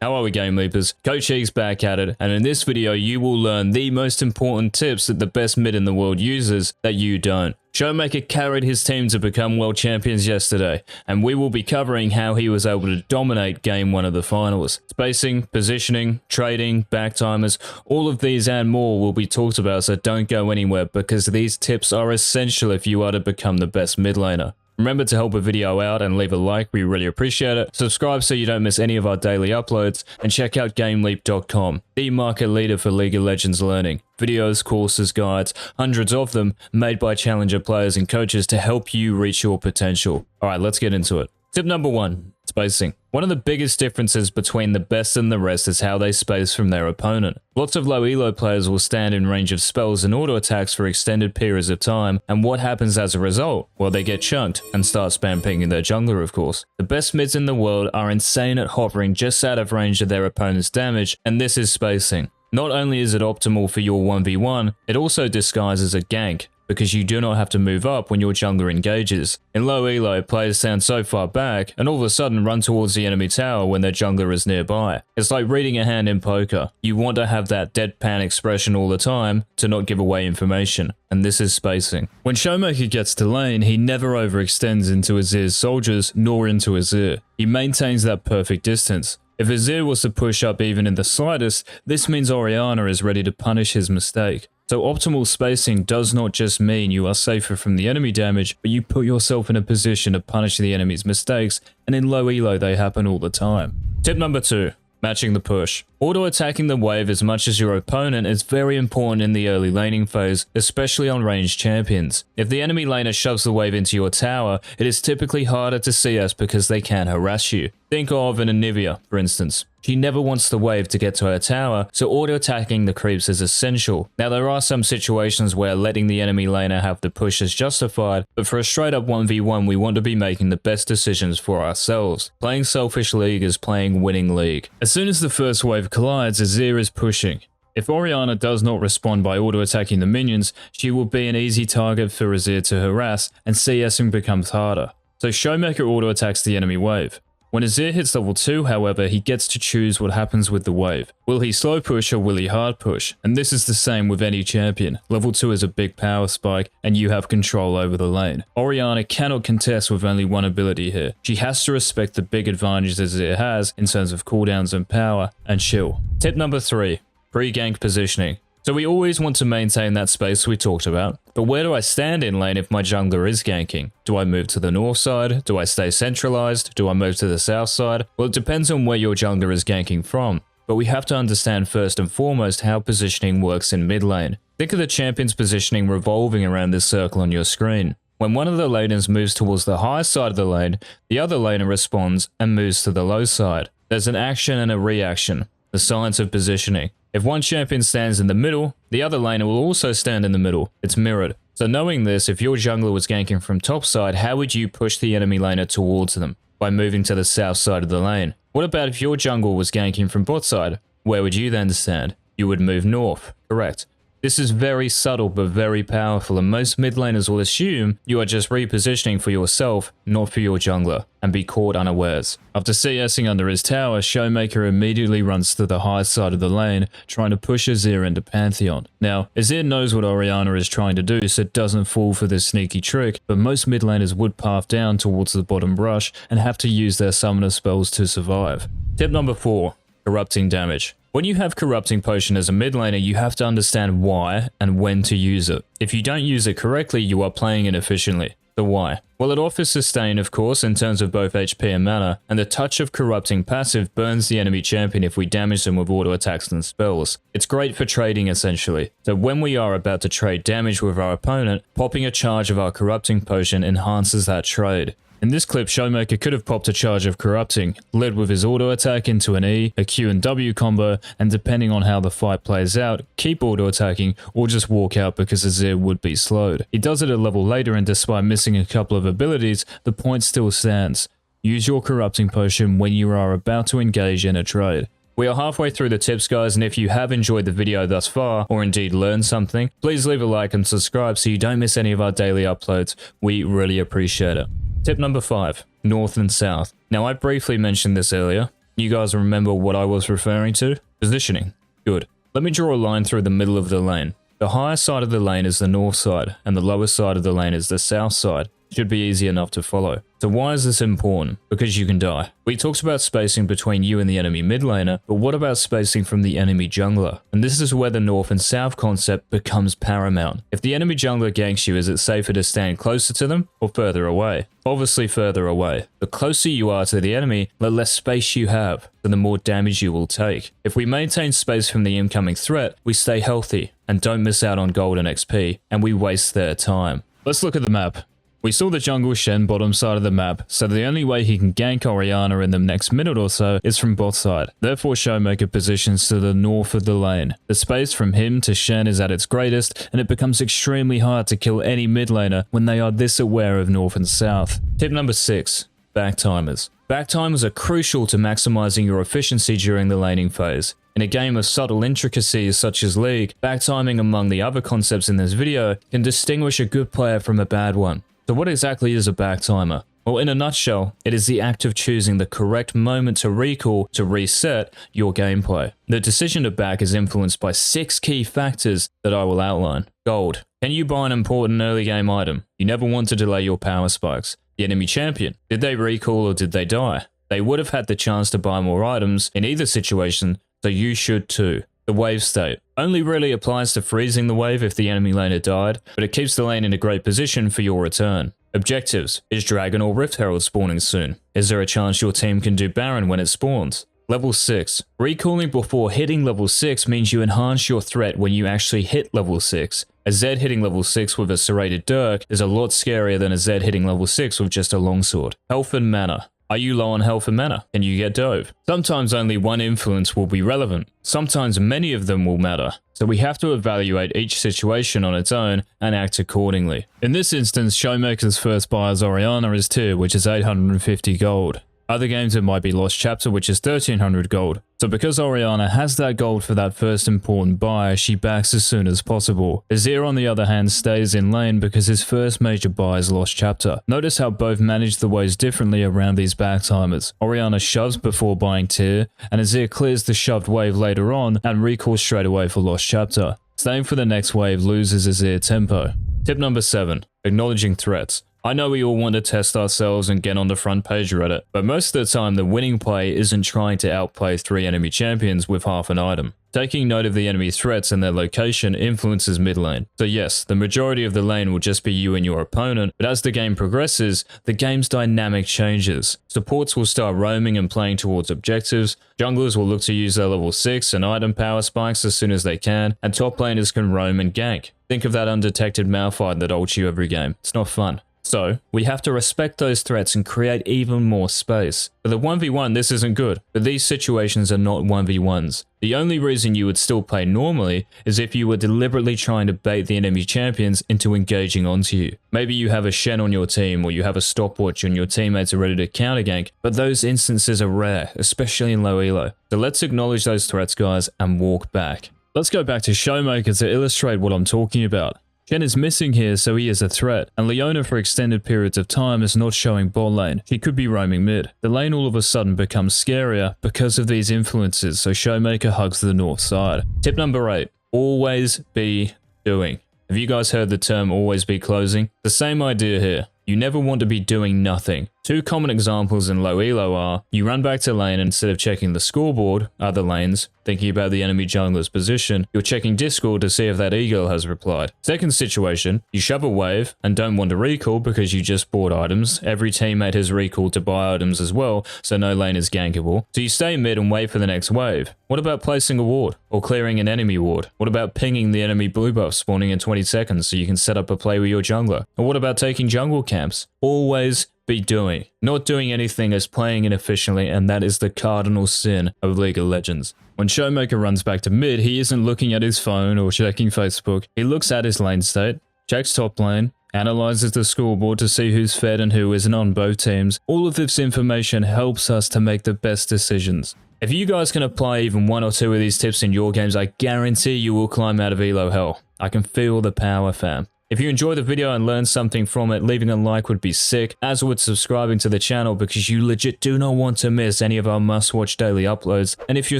How are we, Game Leapers? Coach E's back at it, and in this video you will learn the most important tips that the best mid in the world uses that you don't. ShowMaker carried his team to become world champions yesterday, and we will be covering how he was able to dominate game 1 of the finals. Spacing, positioning, trading, backtimers, all of these and more will be talked about, so don't go anywhere because these tips are essential if you are to become the best mid laner. Remember to help a video out and leave a like, we really appreciate it. Subscribe so you don't miss any of our daily uploads, and check out GameLeap.com, the market leader for League of Legends learning. Videos, courses, guides, hundreds of them made by challenger players and coaches to help you reach your potential. Alright, let's get into it. Tip number 1, spacing. One of the biggest differences between the best and the rest is how they space from their opponent. Lots of low elo players will stand in range of spells and auto attacks for extended periods of time, and what happens as a result? Well, they get chunked and start spam pinging their jungler, of course. The best mids in the world are insane at hovering just out of range of their opponent's damage, and this is spacing. Not only is it optimal for your 1v1, it also disguises a gank, because you do not have to move up when your jungler engages. In low elo, players stand so far back and all of a sudden run towards the enemy tower when their jungler is nearby. It's like reading a hand in poker. You want to have that deadpan expression all the time to not give away information, and this is spacing. When ShowMaker gets to lane, he never overextends into Azir's soldiers nor into Azir. He maintains that perfect distance. If Azir was to push up even in the slightest, this means Orianna is ready to punish his mistake. So optimal spacing does not just mean you are safer from the enemy damage, but you put yourself in a position to punish the enemy's mistakes, and in low elo they happen all the time. Tip number 2. Matching the push. Auto-attacking the wave as much as your opponent is very important in the early laning phase, especially on ranged champions. If the enemy laner shoves the wave into your tower, it is typically harder to CS because they can harass you. Think of an Anivia, for instance. She never wants the wave to get to her tower, so auto-attacking the creeps is essential. Now, there are some situations where letting the enemy laner have the push is justified, but for a straight-up 1v1 we want to be making the best decisions for ourselves. Playing Selfish League is playing Winning League. As soon as the first wave collides, Azir is pushing. If Orianna does not respond by auto-attacking the minions, she will be an easy target for Azir to harass, and CSing becomes harder. So ShowMaker auto-attacks the enemy wave. When Azir hits level 2, however, he gets to choose what happens with the wave. Will he slow push or will he hard push? And this is the same with any champion. Level 2 is a big power spike, and you have control over the lane. Orianna cannot contest with only one ability here. She has to respect the big advantages Azir has in terms of cooldowns and power, and chill. Tip number 3. Pre-gank positioning. So we always want to maintain that space we talked about, but where do I stand in lane if my jungler is ganking? Do I move to the north side? Do I stay centralized? Do I move to the south side? Well, it depends on where your jungler is ganking from, but we have to understand first and foremost how positioning works in mid lane. Think of the champion's positioning revolving around this circle on your screen. When one of the laners moves towards the high side of the lane, the other laner responds and moves to the low side. There's an action and a reaction, the science of positioning. If one champion stands in the middle, the other laner will also stand in the middle. It's mirrored. So knowing this, if your jungler was ganking from top side, how would you push the enemy laner towards them? By moving to the south side of the lane. What about if your jungle was ganking from bot side? Where would you then stand? You would move north, correct? This is very subtle but very powerful, and most mid laners will assume you are just repositioning for yourself, not for your jungler, and be caught unawares. After CSing under his tower, ShowMaker immediately runs to the high side of the lane, trying to push Azir into Pantheon. Now, Azir knows what Orianna is trying to do, so doesn't fall for this sneaky trick, but most mid laners would path down towards the bottom brush and have to use their summoner spells to survive. Tip number 4. Corrupting damage. When you have Corrupting Potion as a mid laner, you have to understand why and when to use it. If you don't use it correctly, you are playing inefficiently. So why? Well, it offers sustain, of course, in terms of both HP and mana, and the touch of Corrupting passive burns the enemy champion if we damage them with auto attacks and spells. It's great for trading, essentially. So when we are about to trade damage with our opponent, popping a charge of our Corrupting Potion enhances that trade. In this clip, ShowMaker could have popped a charge of Corrupting, led with his auto attack into an E, a Q and W combo, and depending on how the fight plays out, keep auto attacking or just walk out because Azir would be slowed. He does it a level later, and despite missing a couple of abilities, the point still stands. Use your Corrupting Potion when you are about to engage in a trade. We are halfway through the tips, guys, and if you have enjoyed the video thus far, or indeed learned something, please leave a like and subscribe so you don't miss any of our daily uploads. We really appreciate it. Tip number 5. North and South. Now, I briefly mentioned this earlier, You guys remember what I was referring to? Positioning. Good. Let me draw a line through the middle of the lane. The higher side of the lane is the north side, and the lower side of the lane is the south side. Should be easy enough to follow. So why is this important? Because you can die. We talked about spacing between you and the enemy mid laner, but what about spacing from the enemy jungler? And this is where the north and south concept becomes paramount. If the enemy jungler ganks you, is it safer to stand closer to them or further away? Obviously further away. The closer you are to the enemy, the less space you have, then the more damage you will take. If we maintain space from the incoming threat, we stay healthy and don't miss out on gold and XP, and we waste their time. Let's look at the map. We saw the jungle Shen bottom side of the map, so the only way he can gank Orianna in the next minute or so is from bot side. Therefore, ShowMaker positions to the north of the lane. The space from him to Shen is at its greatest, and it becomes extremely hard to kill any mid laner when they are this aware of north and south. Tip number 6. Back timers. Back timers are crucial to maximizing your efficiency during the laning phase. In a game of subtle intricacies such as League, back timing among the other concepts in this video can distinguish a good player from a bad one. So what exactly is a back timer? Well, in a nutshell, it is the act of choosing the correct moment to recall to reset your gameplay. The decision to back is influenced by 6 key factors that I will outline. Gold. Can you buy an important early game item? You never want to delay your power spikes. The enemy champion. Did they recall or did they die? They would have had the chance to buy more items in either situation, so you should too. The wave state only really applies to freezing the wave if the enemy laner died, but it keeps the lane in a great position for your return. Objectives. Is Dragon or Rift Herald spawning soon? Is there a chance your team can do Baron when it spawns? Level 6. Recalling before hitting level 6 means you enhance your threat when you actually hit level 6. A Zed hitting level 6 with a serrated dirk is a lot scarier than a Zed hitting level 6 with just a longsword. Health and mana. Are you low on health and mana? Can you get dove? Sometimes only one influence will be relevant. Sometimes many of them will matter. So we have to evaluate each situation on its own and act accordingly. In this instance, ShowMaker's first buy as Orianna is tier, which is 850 gold. Other games it might be Lost Chapter, which is 1300 gold. So because Orianna has that gold for that first important buy, she backs as soon as possible. Azir on the other hand stays in lane because his first major buy is Lost Chapter. Notice how both manage the waves differently around these back timers. Orianna shoves before buying tier, and Azir clears the shoved wave later on and recalls straight away for Lost Chapter. Staying for the next wave loses Azir tempo. Tip number 7. Acknowledging threats. I know we all want to test ourselves and get on the front page Reddit, but most of the time the winning play isn't trying to outplay 3 enemy champions with half an item. Taking note of the enemy threats and their location influences mid lane. So yes, the majority of the lane will just be you and your opponent, but as the game progresses, the game's dynamic changes. Supports will start roaming and playing towards objectives, junglers will look to use their level 6 and item power spikes as soon as they can, and top laners can roam and gank. Think of that undetected Malphite that ults you every game. It's not fun. So, we have to respect those threats and create even more space. For the 1v1, this isn't good, but these situations are not 1v1s. The only reason you would still play normally is if you were deliberately trying to bait the enemy champions into engaging onto you. Maybe you have a Shen on your team, or you have a stopwatch and your teammates are ready to counter gank, but those instances are rare, especially in low elo. So let's acknowledge those threats, guys, and walk back. Let's go back to ShowMaker to illustrate what I'm talking about. Shen is missing here, so he is a threat, and Leona for extended periods of time is not showing bot lane. She could be roaming mid. The lane all of a sudden becomes scarier because of these influences, so ShowMaker hugs the north side. Tip number 8. Always be doing. Have you guys heard the term always be closing? The same idea here. You never want to be doing nothing. 2 common examples in low elo are, you run back to lane and instead of checking the scoreboard, other lanes, thinking about the enemy jungler's position, you're checking Discord to see if that e-girl has replied. Second situation, you shove a wave and don't want to recall because you just bought items. Every teammate has recalled to buy items as well, so no lane is gankable. So you stay mid and wait for the next wave. What about placing a ward or clearing an enemy ward? What about pinging the enemy blue buff spawning in 20 seconds so you can set up a play with your jungler? Or what about taking jungle camps? Always be doing. Not doing anything is playing inefficiently, and that is the cardinal sin of League of Legends. When ShowMaker runs back to mid, he isn't looking at his phone or checking Facebook. He looks at his lane state, checks top lane, analyzes the scoreboard to see who's fed and who isn't on both teams. All of this information helps us to make the best decisions. If you guys can apply even 1 or 2 of these tips in your games, I guarantee you will climb out of elo hell. I can feel the power, fam. If you enjoyed the video and learned something from it, leaving a like would be sick, as would subscribing to the channel because you legit do not want to miss any of our must-watch daily uploads. And if you're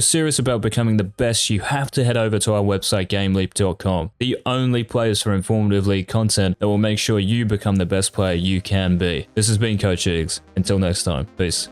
serious about becoming the best, you have to head over to our website GameLeap.com, the only place for informative league content that will make sure you become the best player you can be. This has been Coach Iggs. Until next time, peace.